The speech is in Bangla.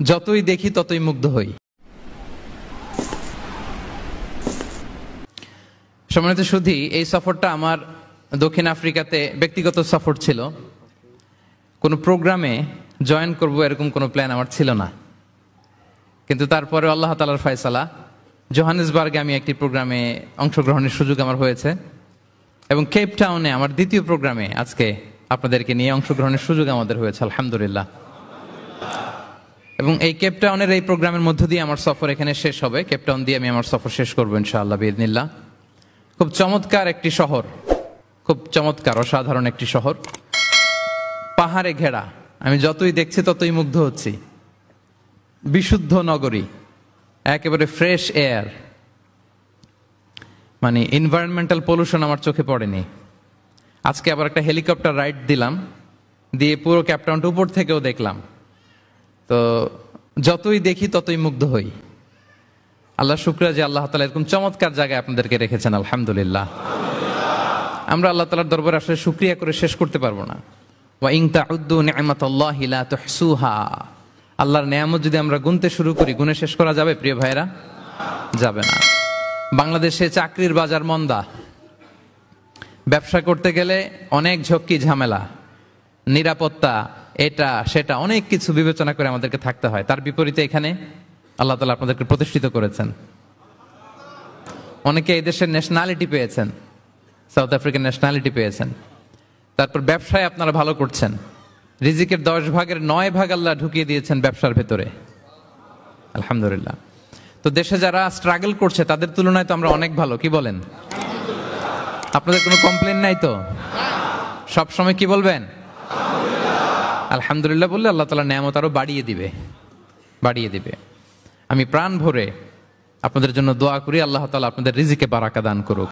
যতই দেখি ততই মুগ্ধ হই। সম্মানিত সুধী, এই সফরটা আমার দক্ষিণ আফ্রিকাতে ব্যক্তিগত সফর ছিল। কোনো প্রোগ্রামে জয়েন করব এরকম কোনো প্ল্যান আমার ছিল না, কিন্তু তারপরে আল্লাহ তাআলার ফয়সালা জোহানেসবার্গে আমি একটি প্রোগ্রামে অংশগ্রহণের সুযোগ আমার হয়েছে, এবং কেপ টাউনে আমার দ্বিতীয় প্রোগ্রামে আজকে আপনাদেরকে নিয়ে অংশগ্রহণের সুযোগ আমাদের হয়েছে, আলহামদুলিল্লাহ। এবং এই কেপ টাউনের এই প্রোগ্রামের মধ্য দিয়ে আমার সফর এখানে শেষ হবে। কেপ টাউন দিয়ে আমি আমার সফর শেষ করবো ইনশাআল্লাহ বিইذনিল্লাহ। খুব চমৎকার একটি শহর, খুব চমৎকার অসাধারণ একটি শহর, পাহাড়ে ঘেরা। আমি যতই দেখছি ততই মুগ্ধ হচ্ছি। বিশুদ্ধ নগরী, একেবারে ফ্রেশ এয়ার, মানে এনভায়রনমেন্টাল পলিউশন আমার চোখে পড়েনি। আজকে আবার একটা হেলিকপ্টার রাইড দিলাম, দিয়ে পুরো কেপ টাউনটা উপর থেকেও দেখলাম। তো যতই দেখি ততই মুগ্ধ হই। আল্লাহ শুকরিয়া যে আল্লাহ তাআলা এরকম চমৎকার জায়গায় আপনাদেরকে রেখেছেন, আলহামদুলিল্লাহ। আমরা আল্লাহ তাআলার দরবারে আসলে শুকরিয়া করে শেষ করতে পারবো না। ওয়া ইন তাউদ্দু নি'মাতাল্লাহি লা তুহসুহা, আল্লাহর নেয়ামত যদি আমরা গুনতে শুরু করি, গুনে শেষ করা যাবে প্রিয় ভাইরা? যাবে না। বাংলাদেশে চাকরির বাজার মন্দা, ব্যবসা করতে গেলে অনেক ঝক্কি ঝামেলা, নিরাপত্তা, এটা সেটা অনেক কিছু বিবেচনা করে আমাদেরকে থাকতে হয়। তার বিপরীতে এখানে আল্লাহ তাআলা আপনাদেরকে প্রতিষ্ঠিত করেছেন। অনেকে এই দেশের ন্যাশনালিটি পেয়েছেন, সাউথ আফ্রিকান ন্যাশনালিটি পেয়েছেন। তারপর ব্যবসায় আপনারা ভালো করছেন, রিজিকের 10 ভাগের 9 ভাগ আল্লাহ ঢুকিয়ে দিয়েছেন ব্যবসার ভেতরে, আলহামদুলিল্লাহ। তো দেশে যারা স্ট্রাগল করছে তাদের তুলনায় তো আমরা অনেক ভালো, কি বলেন? আপনাদের কোনো কমপ্লেন নাই তো? সব সময় কি বলবেন? আলহামদুলিল্লাহ বললে আল্লাহ তাআলা নেয়ামত আরো বাড়িয়ে দিবে, বাড়িয়ে দিবে। আমি প্রাণ ভরে আপনাদের জন্য দোয়া করি, আল্লাহ তাআলা আপনাদের রিজিকে বারাকা দান করুক।